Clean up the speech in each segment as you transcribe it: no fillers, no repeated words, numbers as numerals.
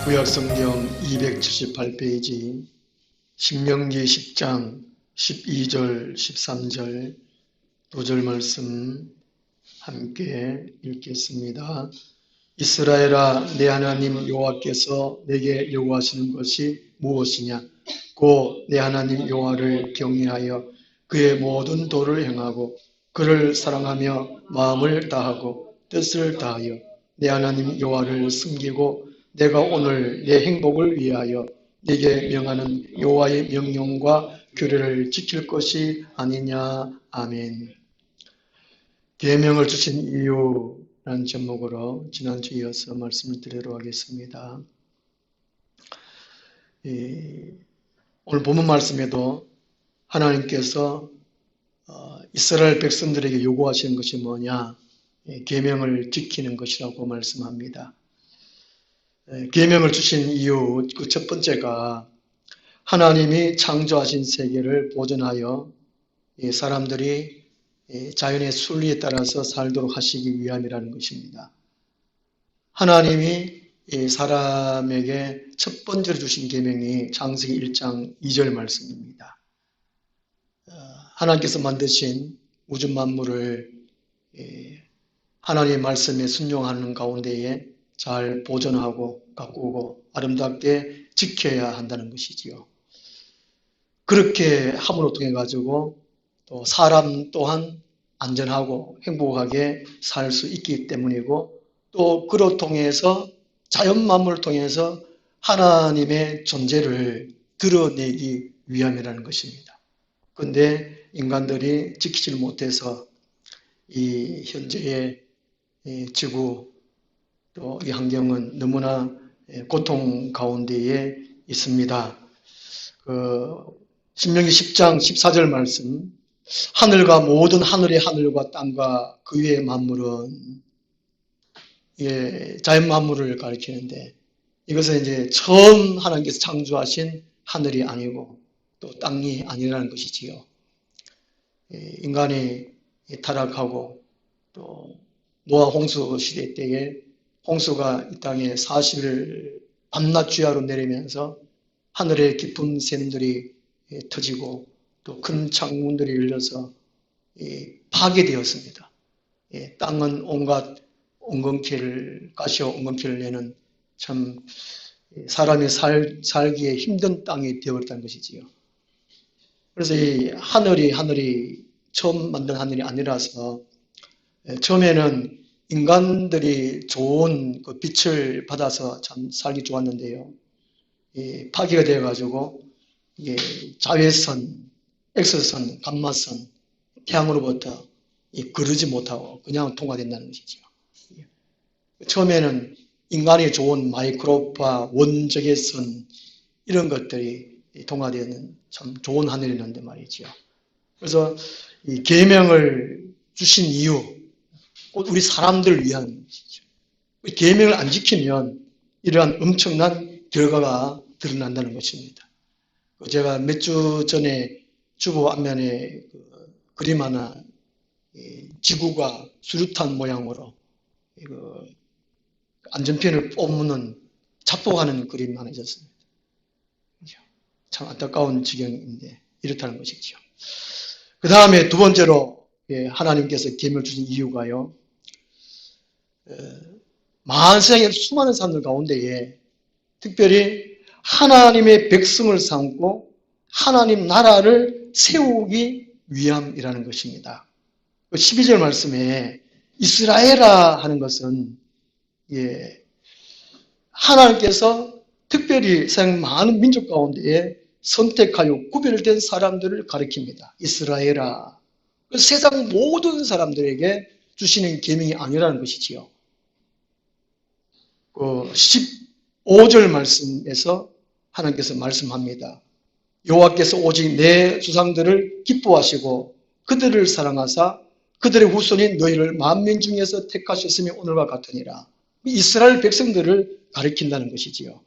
구약성경 278페이지 신명기 10장 12절 13절 두 절 말씀 함께 읽겠습니다. 이스라엘아, 내 하나님 여호와께서 내게 요구하시는 것이 무엇이냐? 곧 내 하나님 여호와를 경외하여 그의 모든 도를 행하고 그를 사랑하며 마음을 다하고 뜻을 다하여 내 하나님 여호와를 섬기고 내가 오늘 내 행복을 위하여 네게 명하는 여호와의 명령과 규례를 지킬 것이 아니냐. 아멘. 계명을 주신 이유라는 제목으로 지난주에 이어서 말씀을 드리도록 하겠습니다. 오늘 본문 말씀에도 하나님께서 이스라엘 백성들에게 요구하시는 것이 뭐냐? 계명을 지키는 것이라고 말씀합니다. 계명을 주신 이유 그 첫 번째가 하나님이 창조하신 세계를 보존하여 사람들이 자연의 순리에 따라서 살도록 하시기 위함이라는 것입니다. 하나님이 사람에게 첫 번째로 주신 계명이 창세기 1장 2절 말씀입니다. 하나님께서 만드신 우주 만물을 하나님의 말씀에 순종하는 가운데에 잘 보존하고 가꾸고 아름답게 지켜야 한다는 것이지요. 그렇게 함으로 통해 가지고 또 사람 또한 안전하고 행복하게 살 수 있기 때문이고 또 그로 통해서 자연 만물을 통해서 하나님의 존재를 드러내기 위함이라는 것입니다. 그런데 인간들이 지키지 못해서 이 현재의 지구 또 이 환경은 너무나 고통 가운데에 있습니다. 신명기 10장 14절 말씀, 하늘과 모든 하늘의 하늘과 땅과 그 위의 만물은 자연 만물을 가리키는데 이것은 이제 처음 하나님께서 창조하신 하늘이 아니고 또 땅이 아니라는 것이지요. 인간이 타락하고 또 노아 홍수 시대 때에 홍수가 이 땅에 40일 밤낮 주야로 내리면서 하늘의 깊은 샘들이 터지고 또 큰 창문들이 열려서 파괴되었습니다. 땅은 온갖 가시와 엉겅퀴를 내는 참 사람이 살기에 힘든 땅이 되어버렸다는 것이지요. 그래서 이 하늘이 처음 만든 하늘이 아니라서 처음에는 인간들이 좋은 그 빛을 받아서 참 살기 좋았는데요. 파괴가 되어가지고 자외선, X선, 감마선, 태양으로부터 거르지 못하고 그냥 통과된다는 것이죠. 처음에는 인간이 좋은 마이크로파, 원적외선 이런 것들이 통과되는 참 좋은 하늘이었는데 말이죠. 그래서 이 계명을 주신 이유, 곧 우리 사람들을 위한 것이죠. 계명을 안 지키면 이러한 엄청난 결과가 드러난다는 것입니다. 제가 몇 주 전에 주보 앞면에 그림 하나, 지구가 수류탄 모양으로 안전핀을 뽑는 자폭하는 그림 하나 있었습니다. 참 안타까운 지경인데 이렇다는 것이죠. 그 다음에 두 번째로 하나님께서 계명을 주신 이유가요. 만세상의 수많은 사람들 가운데에 특별히 하나님의 백성을 삼고 하나님 나라를 세우기 위함이라는 것입니다. 12절 말씀에 이스라엘아 하는 것은 하나님께서 특별히 세상 많은 민족 가운데에 선택하여 구별된 사람들을 가리킵니다. 이스라엘아. 세상 모든 사람들에게 주시는 계명이 아니라는 것이지요. 15절 말씀에서 하나님께서 말씀합니다. 여호와께서 오직 내 조상들을 기뻐하시고 그들을 사랑하사 그들의 후손인 너희를 만민 중에서 택하셨으며 오늘과 같으니라. 이스라엘 백성들을 가리킨다는 것이지요.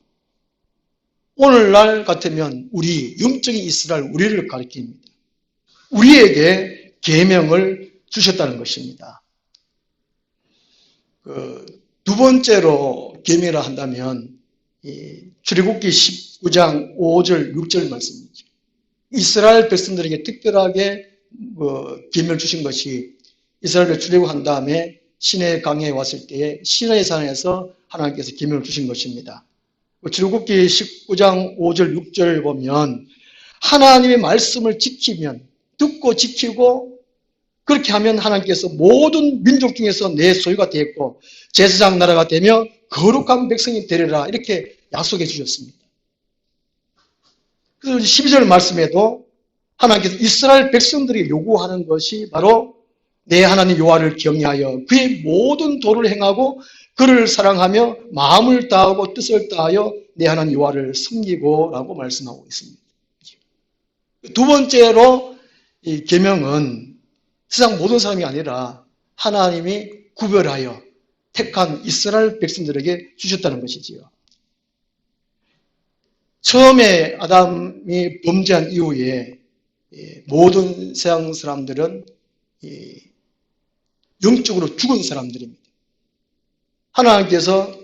오늘날 같으면 우리 영적인 이스라엘 우리를 가리킵니다. 우리에게 계명을 주셨다는 것입니다. 두 번째로 계명이라 한다면 출애굽기 19장 5절 6절 말씀이죠. 이스라엘 백성들에게 특별하게 계명을 주신 것이 이스라엘을 출애굽한 다음에 시내 강에 왔을 때에 시내의 산에서 하나님께서 계명을 주신 것입니다. 출애굽기 19장 5절 6절을 보면 하나님의 말씀을 지키면 듣고 지키고 그렇게 하면 하나님께서 모든 민족 중에서 내 소유가 되었고 제사장 나라가 되며 거룩한 백성이 되리라 이렇게 약속해 주셨습니다. 그래서 12절 말씀에도 하나님께서 이스라엘 백성들이 요구하는 것이 바로 내 하나님 여호와를 경외하여 그의 모든 도를 행하고 그를 사랑하며 마음을 다하고 뜻을 다하여 내 하나님 여호와를 섬기고 라고 말씀하고 있습니다. 두 번째로 이 계명은 세상 모든 사람이 아니라 하나님이 구별하여 택한 이스라엘 백성들에게 주셨다는 것이지요. 처음에 아담이 범죄한 이후에 모든 세상 사람들은 영적으로 죽은 사람들입니다. 하나님께서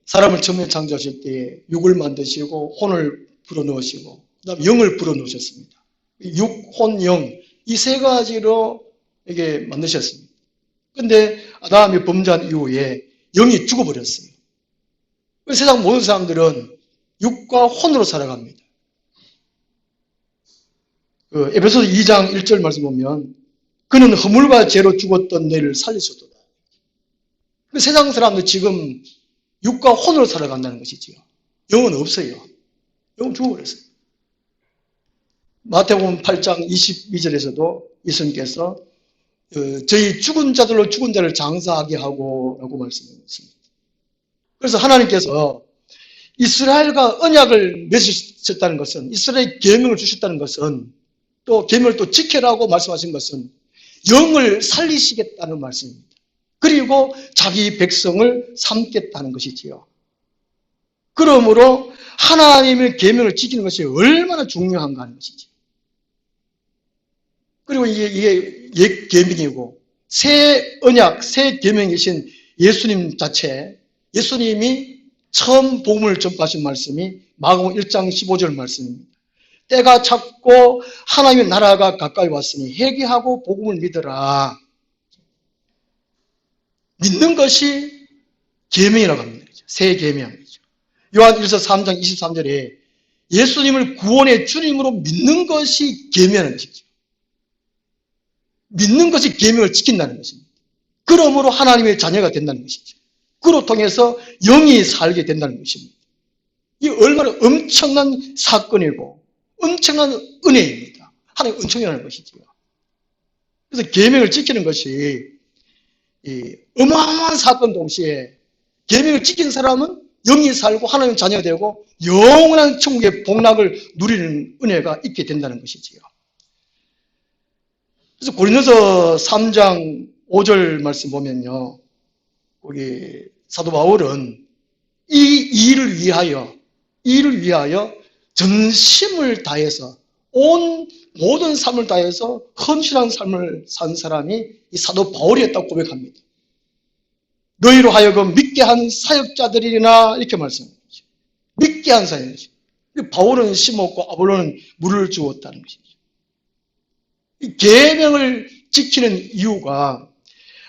사람을 처음에 창조하실 때에 육을 만드시고 혼을 불어넣으시고 그다음에 영을 불어넣으셨습니다. 육, 혼, 영 이 세 가지로 이게 만드셨습니다. 그런데 아담이 범죄한 이후에 영이 죽어버렸어요. 세상 모든 사람들은 육과 혼으로 살아갑니다. 에베소서 2장 1절 말씀 보면 그는 허물과 죄로 죽었던 너희를 살리셨도다. 세상 사람들 지금 육과 혼으로 살아간다는 것이지요. 영은 없어요. 영은 죽어버렸어요. 마태복음 8장 22절에서도 예수님께서 저희 죽은 자들로 죽은 자를 장사하게 하고 라고 말씀하셨습니다. 그래서 하나님께서 이스라엘과 언약을 맺으셨다는 것은 이스라엘의 계명을 주셨다는 것은 또 계명을 또 지켜라고 말씀하신 것은 영을 살리시겠다는 말씀입니다. 그리고 자기 백성을 삼겠다는 것이지요. 그러므로 하나님의 계명을 지키는 것이 얼마나 중요한가 하는 것이죠. 그리고 이게 옛 계명이고 새 언약, 새 계명이신 예수님 자체, 예수님이 처음 복음을 전파하신 말씀이 마가복음 1장 15절 말씀입니다. 때가 찼고 하나님의 나라가 가까이 왔으니 회개하고 복음을 믿어라. 믿는 것이 계명이라고 합니다. 새 계명이죠. 요한일서 3장 23절에 예수님을 구원의 주님으로 믿는 것이 계명이라는 것이죠. 믿는 것이 계명을 지킨다는 것입니다. 그러므로 하나님의 자녀가 된다는 것이죠. 그로 통해서 영이 살게 된다는 것입니다. 이 얼마나 엄청난 사건이고 엄청난 은혜입니다. 하나님 은총이라는 것이죠. 그래서 계명을 지키는 것이 이 어마어마한 사건 동시에 계명을 지킨 사람은 영이 살고 하나님 자녀가 되고 영원한 천국의 복락을 누리는 은혜가 있게 된다는 것이지요. 그래서 고린도서 3장 5절 말씀 보면요. 거기 사도 바울은 이 일을 위하여 전심을 다해서 모든 삶을 다해서 헌신한 삶을 산 사람이 이 사도 바울이었다고 고백합니다. 너희로 하여금 믿게 한 사역자들이나 이렇게 말씀합니다. 믿게 한 사역이죠. 바울은 심었고 아볼로는 물을 주었다는 것이죠. 이 계명을 지키는 이유가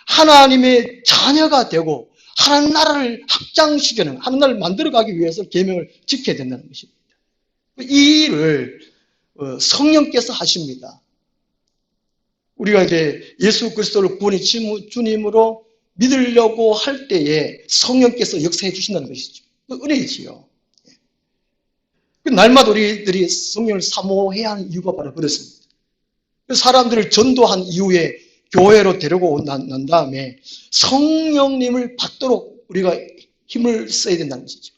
하나님의 자녀가 되고 하나님 나라를 확장시키는 하나님 나라를 만들어가기 위해서 계명을 지켜야 된다는 것입니다. 이 일을 성령께서 하십니다. 우리가 이제 예수 그리스도를 구원의 주님으로 믿으려고 할 때에 성령께서 역사해 주신다는 것이죠. 은혜이지요. 날마다 우리들이 성령을 사모해야 하는 이유가 바로 그렇습니다. 사람들을 전도한 이후에 교회로 데리고 난 다음에 성령님을 받도록 우리가 힘을 써야 된다는 것이죠.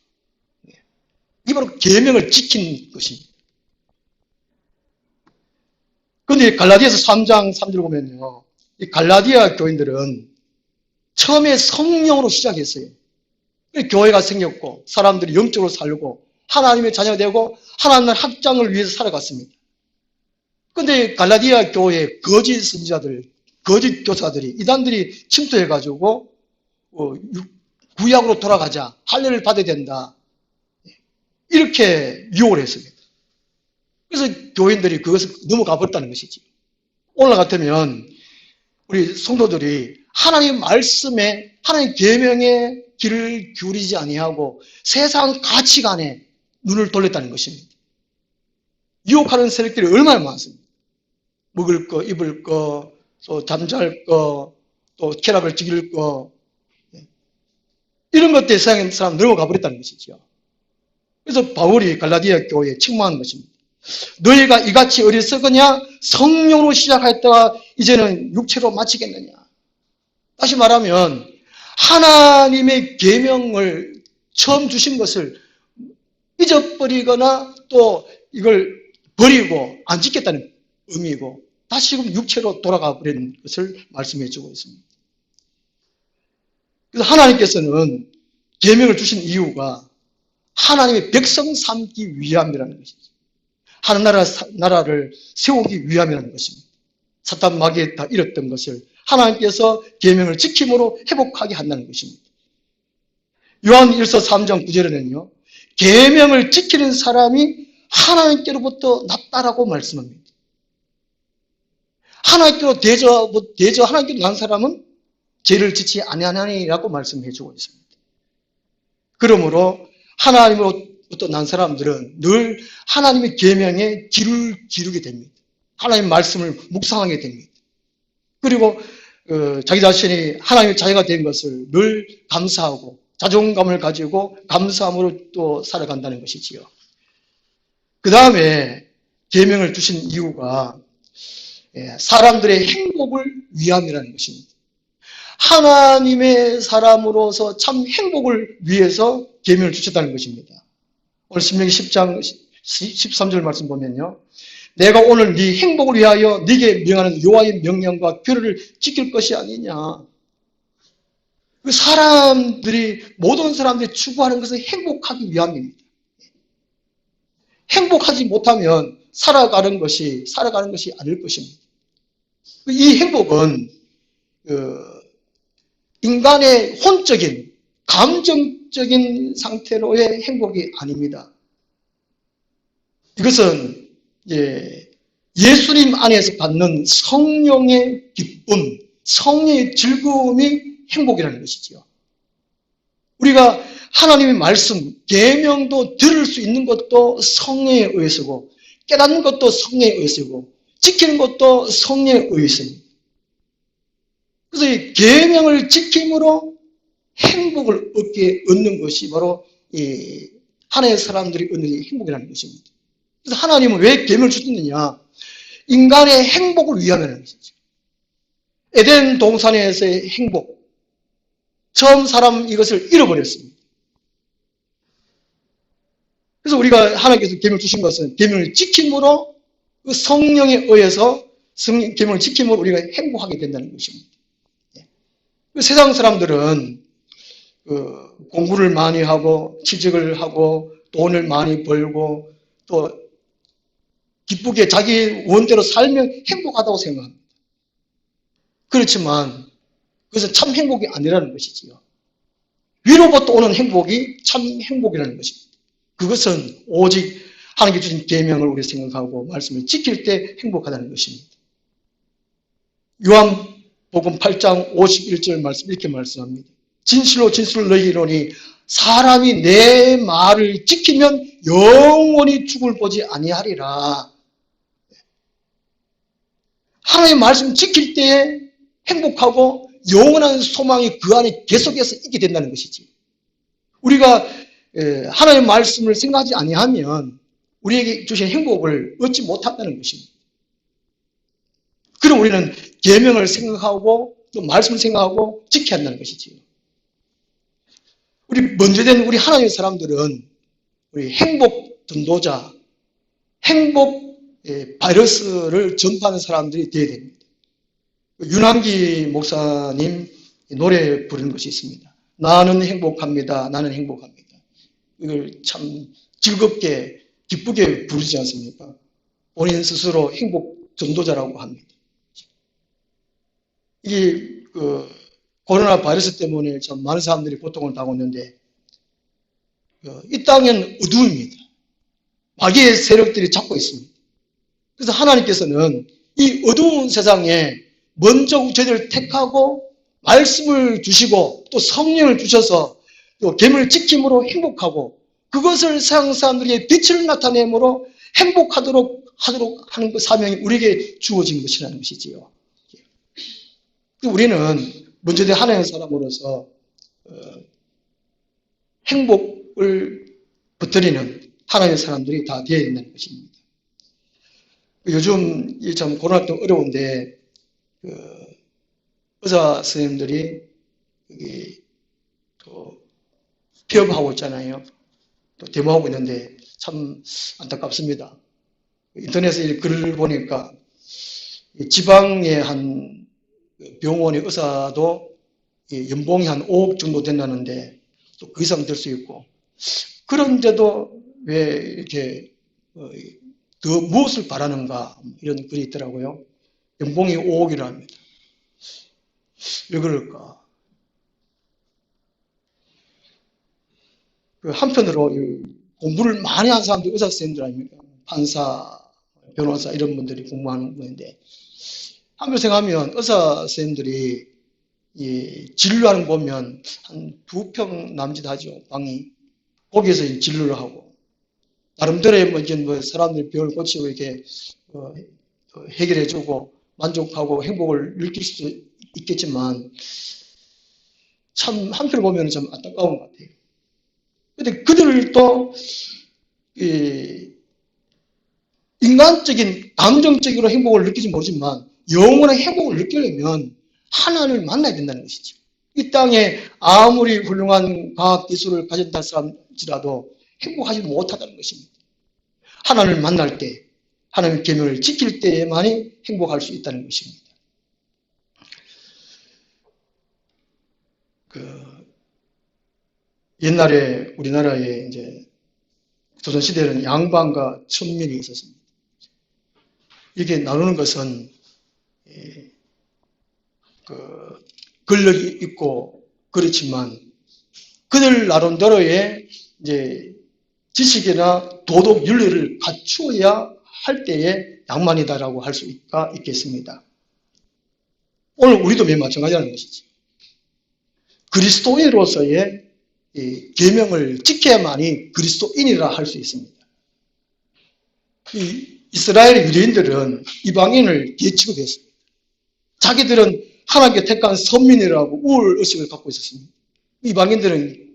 이게 바로 계명을 지키는 것입니다. 그런데 갈라디아서 3장 3절 보면요. 이 갈라디아 교인들은 처음에 성령으로 시작했어요. 교회가 생겼고 사람들이 영적으로 살고 하나님의 자녀가 되고 하나님의 확장을 위해서 살아갔습니다. 그런데 갈라디아 교회에 거짓 선지자들, 거짓 교사들이 이단들이 침투해가지고 구약으로 돌아가자. 할례를 받아야 된다. 이렇게 유혹을 했습니다. 그래서 교인들이 그것을 넘어가 버렸다는 것이지. 오늘 같으면 우리 성도들이 하나님 말씀에, 하나님 계명에 귀를 기울이지 아니하고 세상 가치관에 눈을 돌렸다는 것입니다. 유혹하는 세력들이 얼마나 많습니다. 먹을 거, 입을 거, 또 잠잘 거, 또 쾌락을 즐길 거, 이런 것들에 세상의 사람 넘어가 버렸다는 것이죠. 그래서 바울이 갈라디아 교회에 책망한 것입니다. 너희가 이같이 어리석으냐? 성령으로 시작하였다가 이제는 육체로 마치겠느냐? 다시 말하면 하나님의 계명을 처음 주신 것을 잊어버리거나 또 이걸 버리고 안 지켰다는 의미이고 다시금 육체로 돌아가 버린 것을 말씀해 주고 있습니다. 그래서 하나님께서는 계명을 주신 이유가 하나님의 백성 삼기 위함이라는 것이죠. 하나님 나라를 세우기 위함이라는 것입니다. 사탄 마귀에 다 잃었던 것을 하나님께서 계명을 지킴으로 회복하게 한다는 것입니다. 요한 1서 3장 9절에는요. 계명을 지키는 사람이 하나님께로부터 낫다라고 말씀합니다. 하나님께로 하나님께로 난 사람은 죄를 짓지 아니하니라고 말씀해 주고 있습니다. 그러므로 하나님으로부터 난 사람들은 늘 하나님의 계명에 귀를 기르게 됩니다. 하나님의 말씀을 묵상하게 됩니다. 그리고 자기 자신이 하나님의 자녀가 된 것을 늘 감사하고 자존감을 가지고 감사함으로 또 살아간다는 것이지요. 그 다음에 계명을 주신 이유가 사람들의 행복을 위함이라는 것입니다. 하나님의 사람으로서 참 행복을 위해서 계명을 주셨다는 것입니다. 오늘 신명기 10장 13절 말씀 보면요. 내가 오늘 네 행복을 위하여 네게 명하는 여호와의 명령과 규례를 지킬 것이 아니냐. 그 모든 사람들이 추구하는 것은 행복하기 위함입니다. 행복하지 못하면 살아가는 것이 아닐 것입니다. 이 행복은 인간의 혼적인 감정적인 상태로의 행복이 아닙니다. 이것은 예수님 안에서 받는 성령의 기쁨, 성령의 즐거움이 행복이라는 것이지요. 우리가 하나님의 말씀, 계명도 들을 수 있는 것도 성령에 의해서고 깨닫는 것도 성령에 의해서고 지키는 것도 성령에 의해서입니다. 그래서 이 계명을 지킴으로 행복을 얻는 것이 바로 이 하나님의 사람들이 얻는 행복이라는 것입니다. 그래서 하나님은 왜 계명을 주셨느냐? 인간의 행복을 위함이라는 것이죠. 에덴 동산에서의 행복. 처음 사람 이것을 잃어버렸습니다. 그래서 우리가 하나님께서 계명을 주신 것은 계명을 지킴으로 그 성령에 의해서 계명을 지킴으로 우리가 행복하게 된다는 것입니다. 세상 사람들은 공부를 많이 하고 취직을 하고 돈을 많이 벌고 또 기쁘게 자기 원대로 살면 행복하다고 생각합니다. 그렇지만 그것은 참 행복이 아니라는 것이지요. 위로부터 오는 행복이 참 행복이라는 것입니다. 그것은 오직 하나님께 주신 계명을 우리 생각하고 말씀을 지킬 때 행복하다는 것입니다. 요한복음 8장 51절 말씀 이렇게 말씀합니다. 진실로 진실로 너희에게 이르노니 사람이 내 말을 지키면 영원히 죽을 보지 아니하리라. 하나님의 말씀 지킬 때에 행복하고 영원한 소망이 그 안에 계속해서 있게 된다는 것이지. 우리가 하나님의 말씀을 생각하지 아니하면 우리에게 주신 행복을 얻지 못한다는 것입니다. 그럼 우리는 계명을 생각하고 또 말씀을 생각하고 지켜야 한다는 것이지요. 우리 먼저 된 우리 하나님의 사람들은 우리 행복 전도자, 행복 바이러스를 전파하는 사람들이 되어야 됩니다. 윤한기 목사님 노래 부르는 것이 있습니다. 나는 행복합니다. 나는 행복합니다. 이걸 참 즐겁게 기쁘게 부르지 않습니까? 본인 스스로 행복 전도자라고 합니다. 이게 코로나 바이러스 때문에 참 많은 사람들이 고통을 당하고 있는데 이 땅은 어두움입니다. 마귀의 세력들이 잡고 있습니다. 그래서 하나님께서는 이 어두운 세상에 먼저 저희들을 택하고 말씀을 주시고 또 성령을 주셔서 또 계명을 지킴으로 행복하고 그것을 세상 사람들에게 빛을 나타내므로 행복하도록 하는 그 사명이 우리에게 주어진 것이라는 것이지요. 우리는 먼저 하나님의 사람으로서 행복을 붙들이는 하나님의 사람들이 다 되어야 된다는 것입니다. 요즘 참 코로나 때문에 어려운데 의사 선생님들이 여기 또 폐업하고 있잖아요. 또 데모하고 있는데 참 안타깝습니다. 인터넷에 글을 보니까 지방의 한 병원의 의사도 연봉이 한 5억 정도 된다는데 또 그 이상 될 수 있고 그런데도 왜 이렇게 더 무엇을 바라는가 이런 글이 있더라고요. 연봉이 5억이라 합니다. 왜 그럴까? 한편으로 공부를 많이 한 사람들 의사 선생님들 아닙니까? 판사, 변호사 이런 분들이 공부하는 분인데 한편 생각하면 의사 선생님들이 진료하는 거 보면 한 2평 남짓 하죠. 방이. 거기에서 진료를 하고 나름대로의 뭐 사람들 병을 고치고 이렇게 해결해주고 만족하고 행복을 느낄 수도 있겠지만 참 한편으로 보면 좀 안타까운 것 같아요. 근데 그들도 인간적인 감정적으로 행복을 느끼지 모르지만 영원한 행복을 느끼려면 하나님을 만나야 된다는 것이죠. 이 땅에 아무리 훌륭한 과학 기술을 가진다 할지라도 행복하지 못하다는 것입니다. 하나님을 만날 때, 하나님의 계명을 지킬 때에만이 행복할 수 있다는 것입니다. 옛날에 우리나라에 이제 조선시대에는 양반과 천민이 있었습니다. 이렇게 나누는 것은 권력이 있고 그렇지만 그들 나름대로의 이제 지식이나 도덕 윤리를 갖추어야 할 때에 양반이다라고 할 수가 있겠습니다. 오늘 우리도 마찬가지라는 것이지. 그리스도인으로서의 계명을 지켜야만이 그리스도인이라 할 수 있습니다. 이스라엘 유대인들은 이방인을 취급했습니다. 자기들은 하나님께 택한 선민이라고 우월의식을 갖고 있었습니다. 이방인들은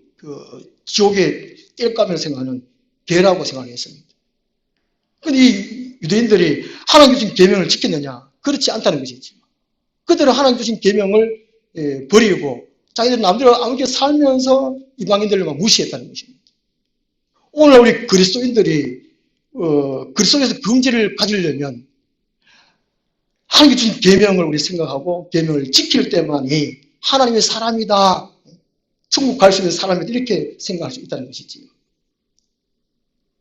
지옥의 땔감을 생각하는 개라고 생각했습니다. 그런데 이 유대인들이 하나님 주신 계명을 지켰느냐? 그렇지 않다는 것이지. 그들은 하나님 주신 계명을 버리고 자기들 남대로 아무렇게 살면서 이방인들을 무시했다는 것입니다. 오늘 우리 그리스도인들이 그리스도에서 긍지를 가지려면 하나님이 주신 계명을 우리 생각하고 계명을 지킬 때만이 하나님의 사람이다. 천국 갈 수 있는 사람이다. 이렇게 생각할 수 있다는 것이지요.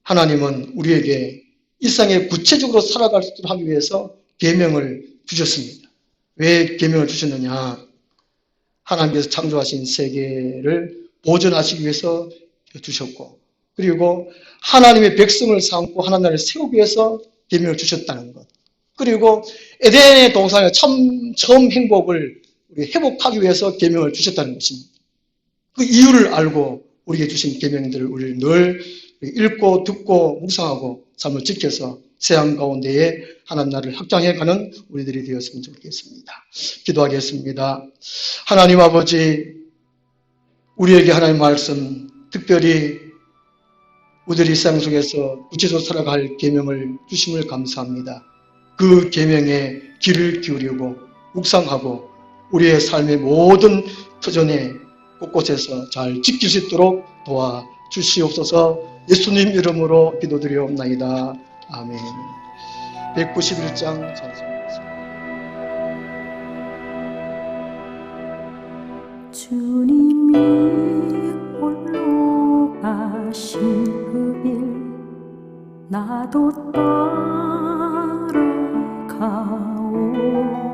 하나님은 우리에게 일상에 구체적으로 살아갈 수 있도록 하기 위해서 계명을 주셨습니다. 왜 계명을 주셨느냐? 하나님께서 창조하신 세계를 보존하시기 위해서 주셨고 그리고 하나님의 백성을 삼고 하나님 나라를 세우기 위해서 계명을 주셨다는 것. 그리고 에덴의 동산의 처음 행복을 우리 회복하기 위해서 계명을 주셨다는 것입니다. 그 이유를 알고 우리에게 주신 계명들을 우리를 늘 읽고 듣고 묵상하고 삶을 지켜서 세상 가운데에 하나님 나라를 확장해가는 우리들이 되었으면 좋겠습니다. 기도하겠습니다. 하나님 아버지, 우리에게 하나님 말씀, 특별히 우리들이 일상 속에서 구체적으로 살아갈 계명을 주심을 감사합니다. 그 계명에 귀를 기울이고 묵상하고 우리의 삶의 모든 터전에 곳곳에서 잘 지킬 수 있도록 도와주시옵소서. 예수님 이름으로 기도드리옵나이다. 아멘. 191장 찬송입니다. 주님이 홀로 가신 그 길 나도 따라가오.